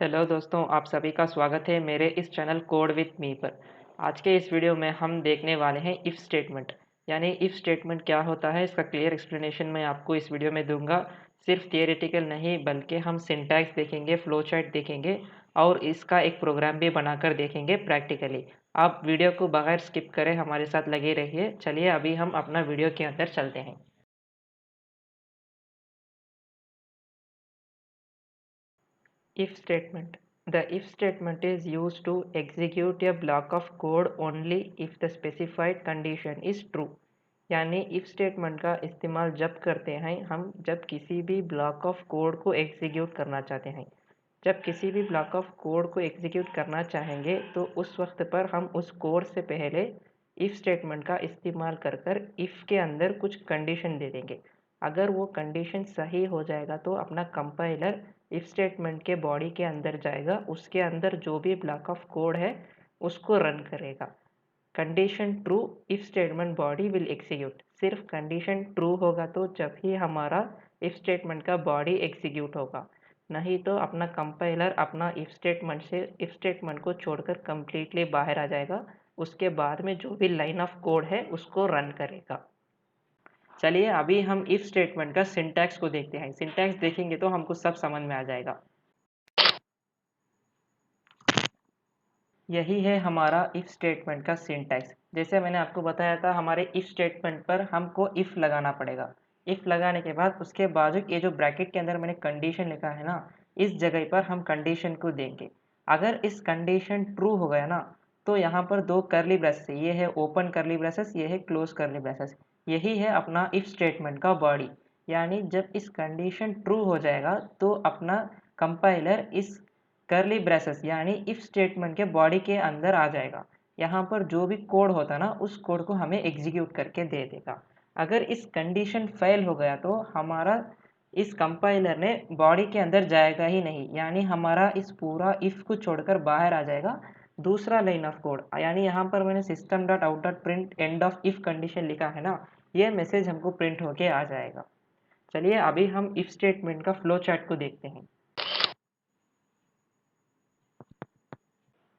Hello दोस्तों, आप सभी का स्वागत है मेरे इस चैनल कोड विथ मी पर। आज के इस वीडियो में हम देखने वाले हैं इफ़ स्टेटमेंट। यानी इफ़ स्टेटमेंट क्या होता है, इसका क्लियर एक्सप्लेनेशन मैं आपको इस वीडियो में दूंगा। सिर्फ थियोरेटिकल नहीं बल्कि हम सिंटैक्स देखेंगे, फ्लो चार्ट देखेंगे और इसका एक प्रोग्राम भी बनाकर देखेंगे प्रैक्टिकली। आप वीडियो को बगैर स्किप करें हमारे साथ लगे रहिए। चलिए अभी हम अपना वीडियो के अंदर चलते हैं। If statement. The if statement is used to execute a block of code only if the specified condition is true. यानी if statement का इस्तेमाल जब करते हैं हम जब किसी भी ब्लॉक ऑफ कोड को एग्जीक्यूट करना चाहते हैं। जब किसी भी ब्लॉक ऑफ कोड को एग्जीक्यूट करना चाहेंगे तो उस वक्त पर हम उस कोड से पहले इफ़ स्टेटमेंट का इस्तेमाल कर कर इफ़ के अंदर कुछ कंडीशन दे देंगे। अगर वो कंडीशन सही हो जाएगा तो अपना कंपाइलर इफ़ स्टेटमेंट के बॉडी के अंदर जाएगा, उसके अंदर जो भी ब्लॉक ऑफ कोड है उसको रन करेगा। Condition true if statement body will execute. सिर्फ कंडीशन ट्रू होगा तो जब ही हमारा इफ़ स्टेटमेंट का बॉडी एग्जीक्यूट होगा, नहीं तो अपना कंपाइलर अपना इफ़ स्टेटमेंट से इफ़ स्टेटमेंट को छोड़कर कम्प्लीटली बाहर आ जाएगा। उसके बाद में जो भी लाइन ऑफ कोड है उसको रन करेगा। चलिए अभी हम इफ स्टेटमेंट का सिंटैक्स को देखते हैं। सिंटैक्स देखेंगे तो हमको सब समझ में आ जाएगा। यही है हमारा इफ स्टेटमेंट का सिंटैक्स। जैसे मैंने आपको बताया था, हमारे इफ स्टेटमेंट पर हमको इफ लगाना पड़ेगा। इफ लगाने के बाद उसके बाजू ये जो ब्रैकेट के अंदर मैंने कंडीशन लिखा है ना, इस जगह पर हम कंडीशन को देंगे। अगर इस कंडीशन ट्रू हो गया ना तो यहाँ पर दो करली ब्रेसेस है, ये है ओपन करली ब्रेसेस, ये है क्लोज करली ब्रेसेस। यही है अपना इफ स्टेटमेंट का बॉडी। यानी जब इस कंडीशन ट्रू हो जाएगा तो अपना कंपाइलर इस करली ब्रेसेस यानी इफ स्टेटमेंट के बॉडी के अंदर आ जाएगा। यहाँ पर जो भी कोड होता ना उस कोड को हमें एग्जीक्यूट करके दे देगा। अगर इस कंडीशन फेल हो गया तो हमारा इस कंपाइलर ने बॉडी के अंदर जाएगा ही नहीं, यानी हमारा इस पूरा इफ को छोड़कर बाहर आ जाएगा दूसरा लाइन ऑफ कोड। यानी यहाँ पर मैंने system dot out dot print end of if condition लिखा है ना, ये मैसेज हमको प्रिंट होके आ जाएगा। चलिए अभी हम इफ स्टेटमेंट का फ्लो चार्ट को देखते हैं।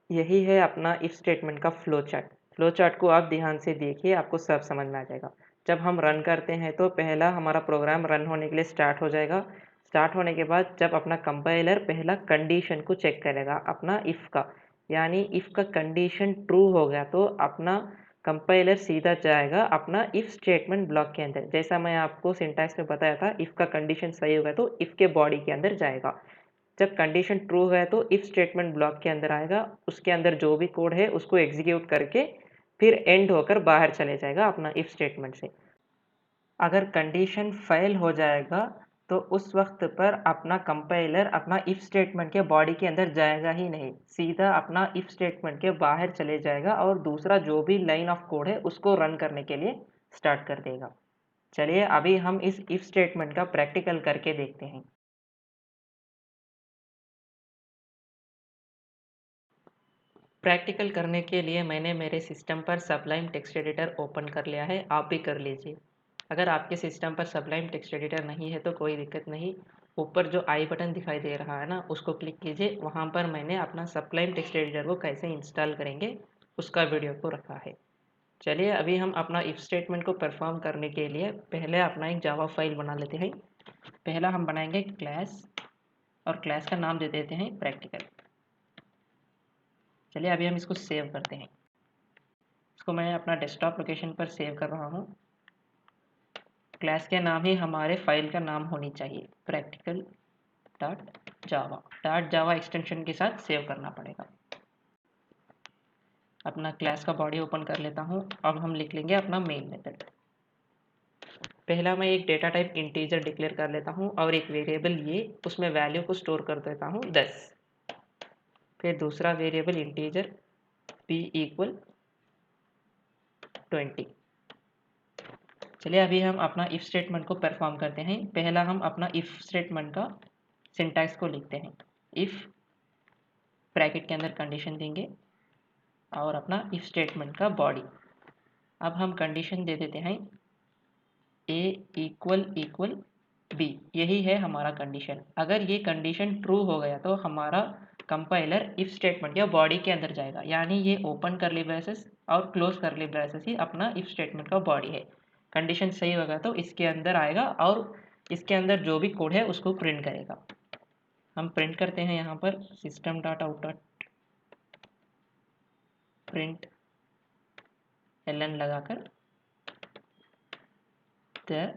यही है अपना इफ स्टेटमेंट का फ्लो चार्ट। फ्लो चार्ट को आप ध्यान से देखिए, आपको सब समझ में आ जाएगा। जब हम रन करते हैं तो पहला हमारा प्रोग्राम रन होने के लिए स्टार्ट हो जाएगा। स्टार्ट होने के बाद जब अपना कंपाइलर पहला कंडीशन को चेक करेगा अपना इफ़ का, यानी इफ़ का कंडीशन ट्रू हो गया तो अपना कंपाइलर सीधा जाएगा अपना इफ़ स्टेटमेंट ब्लॉक के अंदर। जैसा मैं आपको सिंटैक्स में बताया था, इफ़ का कंडीशन सही हो गया तो इफ़ के बॉडी के अंदर जाएगा। जब कंडीशन ट्रू है तो इफ स्टेटमेंट ब्लॉक के अंदर आएगा, उसके अंदर जो भी कोड है उसको एग्जीक्यूट करके फिर एंड होकर बाहर चले जाएगा अपना इफ स्टेटमेंट से। अगर कंडीशन फेल हो जाएगा तो उस वक्त पर अपना कंपाइलर अपना इफ स्टेटमेंट के बॉडी के अंदर जाएगा ही नहीं, सीधा अपना इफ स्टेटमेंट के बाहर चले जाएगा और दूसरा जो भी लाइन ऑफ कोड है उसको रन करने के लिए स्टार्ट कर देगा। चलिए अभी हम इस इफ स्टेटमेंट का प्रैक्टिकल करके देखते हैं। प्रैक्टिकल करने के लिए मैंने मेरे सिस्टम पर सबलाइम टेक्स्ट एडिटर ओपन कर लिया है, आप भी कर लीजिए। अगर आपके सिस्टम पर सबलाइम टेक्स्ट एडिटर नहीं है तो कोई दिक्कत नहीं। ऊपर जो आई बटन दिखाई दे रहा है ना उसको क्लिक कीजिए, वहाँ पर मैंने अपना सबलाइम टेक्स्ट एडिटर को कैसे इंस्टॉल करेंगे उसका वीडियो को रखा है। चलिए अभी हम अपना इफ स्टेटमेंट को परफॉर्म करने के लिए पहले अपना एक जावा फाइल बना लेते हैं। पहला हम बनाएंगे क्लास और क्लास का नाम दे देते हैं प्रैक्टिकल। चलिए अभी हम इसको सेव करते हैं। इसको मैं अपना डेस्कटॉप लोकेशन पर सेव कर रहा हूँ। क्लास के नाम ही हमारे फाइल का नाम होनी चाहिए, प्रैक्टिकल डॉट जावा एक्सटेंशन के साथ सेव करना पड़ेगा। अपना क्लास का बॉडी ओपन कर लेता हूँ। अब हम लिख लेंगे अपना मेन मेथड। पहला मैं एक डेटा टाइप इंटीजर डिक्लेयर कर लेता हूँ और एक वेरिएबल ये उसमें वैल्यू को स्टोर कर देता हूँ 10। फिर दूसरा वेरिएबल इंटीजर p इक्वल 20। चलिए अभी हम अपना इफ़ स्टेटमेंट को परफॉर्म करते हैं। पहला हम अपना इफ़ स्टेटमेंट का सिंटैक्स को लिखते हैं। इफ़ ब्रैकेट के अंदर कंडीशन देंगे और अपना इफ़ स्टेटमेंट का बॉडी। अब हम कंडीशन दे देते हैं a इक्वल बी, यही है हमारा कंडीशन। अगर ये कंडीशन ट्रू हो गया तो हमारा कंपाइलर इफ स्टेटमेंट या बॉडी के अंदर जाएगा, यानी ये ओपन करली ब्रेसेस और क्लोज करली ब्रेसेस ही अपना इफ स्टेटमेंट का बॉडी है। कंडीशन सही होगा तो इसके अंदर आएगा और इसके अंदर जो भी कोड है उसको प्रिंट करेगा। हम प्रिंट करते हैं यहाँ पर system dot out dot print ln लगाकर the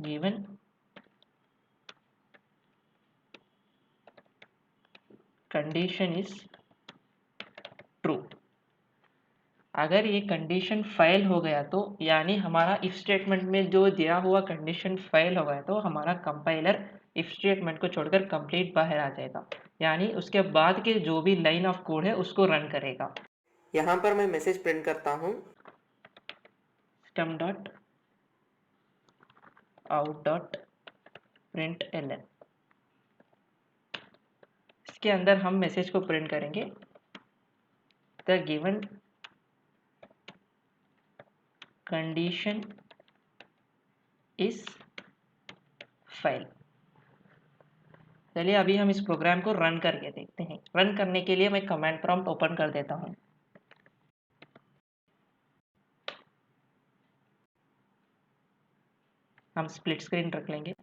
given condition is true. अगर ये कंडीशन फेल हो गया तो यानी हमारा इफ स्टेटमेंट में जो दिया हुआ कंडीशन फेल हो गया तो हमारा कंपाइलर इफ स्टेटमेंट को छोड़कर कंप्लीट बाहर आ जाएगा, यानी उसके बाद के जो भी लाइन ऑफ कोड है उसको रन करेगा। यहाँ पर मैं मैसेज प्रिंट करता हूँ system dot out dot print ln। इसके अंदर हम मैसेज को प्रिंट करेंगे the given condition is fail. चलिए अभी हम इस प्रोग्राम को रन करके देखते हैं। रन करने के लिए मैं कमांड प्रॉम्प्ट ओपन कर देता हूँ। हम स्प्लिट स्क्रीन रख लेंगे।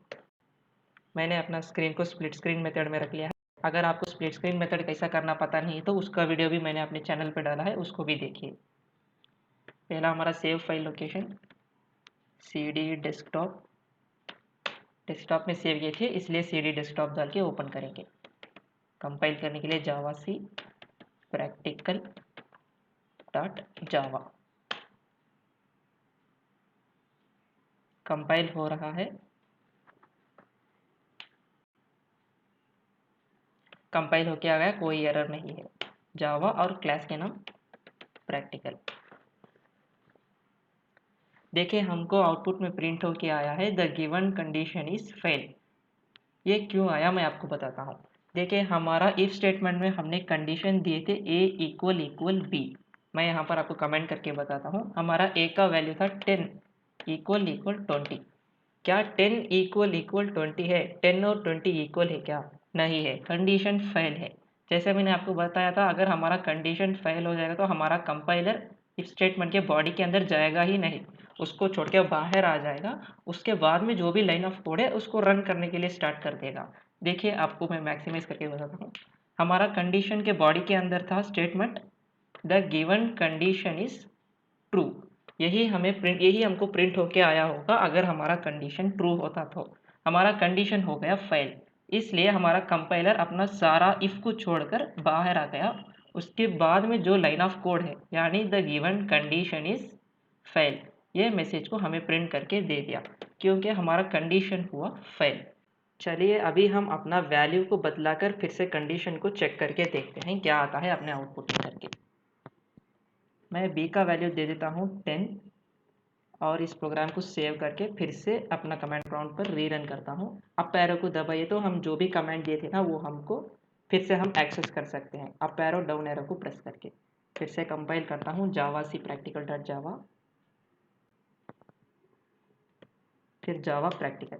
मैंने अपना स्क्रीन को स्प्लिट स्क्रीन मेथड में रख लिया है। अगर आपको स्प्लिट स्क्रीन मेथड कैसा करना पता नहीं तो उसका वीडियो भी मैंने अपने चैनल पर डाला है, उसको भी देखिए। पहला हमारा save file location CD desktop, desktop में सेव किए थे इसलिए CD डेस्कटॉप डाल के ओपन करेंगे। कंपाइल करने के लिए जावा सी प्रैक्टिकल डॉट जावा। कंपाइल हो रहा है। कंपाइल होके आ गया, कोई एरर नहीं है। जावा और क्लास के नाम प्रैक्टिकल। देखिए हमको आउटपुट में प्रिंट होके आया है the given condition is fail. ये क्यों आया मैं आपको बताता हूँ। देखिए हमारा इफ स्टेटमेंट में हमने कंडीशन दिए थे a इक्वल बी। मैं यहाँ पर आपको कमेंट करके बताता हूँ। हमारा a का वैल्यू था 10 इक्वल 20। क्या 10 इक्वल 20 है? 10 और 20 इक्वल है क्या? नहीं है, कंडीशन फेल है। जैसे मैंने आपको बताया था अगर हमारा कंडीशन फेल हो जाएगा तो हमारा कंपाइलर इफ स्टेटमेंट के बॉडी के अंदर जाएगा ही नहीं, उसको छोड़ के बाहर आ जाएगा। उसके बाद में जो भी लाइन ऑफ कोड है उसको रन करने के लिए स्टार्ट कर देगा। देखिए आपको मैं मैक्सिमाइज करके बताता हूँ। हमारा कंडीशन के बॉडी के अंदर था statement the given condition is true. यही हमको प्रिंट होके आया होगा अगर हमारा कंडीशन ट्रू होता तो। हमारा कंडीशन हो गया फेल, इसलिए हमारा कंपाइलर अपना सारा इफ को छोड़कर बाहर आ गया। उसके बाद में जो लाइन ऑफ कोड है यानी the given condition is fail, ये मैसेज को हमें प्रिंट करके दे दिया क्योंकि हमारा कंडीशन हुआ फेल। चलिए अभी हम अपना वैल्यू को बदलाकर फिर से कंडीशन को चेक करके देखते हैं क्या आता है अपने आउटपुट में करके। मैं b का वैल्यू दे देता हूँ 10 और इस प्रोग्राम को सेव करके फिर से अपना कमांड प्रॉम्प्ट पर रीरन करता हूँ। अप एरो को दबाइए तो हम जो भी कमांड दिए थे ना वो हमको फिर से हम एक्सेस कर सकते हैं अप एरो डाउन एरो को प्रेस करके। फिर से कंपाइल करता हूँ जावा सी प्रैक्टिकल डॉट जावा, फिर जावा प्रैक्टिकल।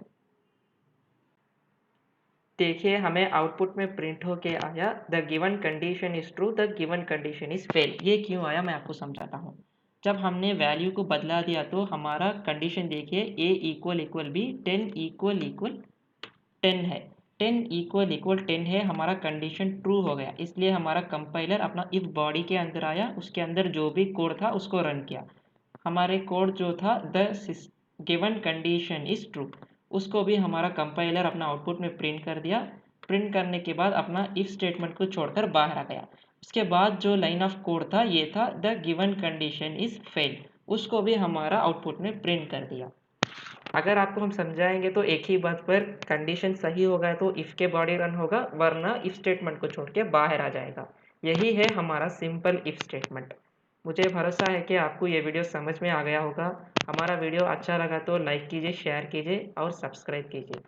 देखिए हमें आउटपुट में प्रिंट होके आया the given condition is true the given condition is fail. ये क्यों आया मैं आपको समझाता हूँ। जब हमने वैल्यू को बदला दिया तो हमारा कंडीशन देखिए a इक्वल बी 10 इक्वल 10 है। 10 इक्वल 10 है, हमारा कंडीशन ट्रू हो गया, इसलिए हमारा कंपाइलर अपना इफ बॉडी के अंदर आया, उसके अंदर जो भी कोड था उसको रन किया। हमारे कोड जो था the given condition is true, उसको भी हमारा कंपाइलर अपना आउटपुट में प्रिंट कर दिया। प्रिंट करने के बाद अपना इफ स्टेटमेंट को छोड़कर बाहर आ गया। उसके बाद जो लाइन ऑफ कोड था ये था the given condition is fail, उसको भी हमारा आउटपुट में प्रिंट कर दिया। अगर आपको हम समझाएंगे तो एक ही बात पर कंडीशन सही होगा तो इफ के बॉडी रन होगा, वरना इफ स्टेटमेंट को छोड़ के बाहर आ जाएगा। यही है हमारा सिंपल इफ स्टेटमेंट। मुझे भरोसा है कि आपको ये वीडियो समझ में आ गया होगा। हमारा वीडियो अच्छा लगा तो लाइक कीजिए, शेयर कीजिए और सब्सक्राइब कीजिए।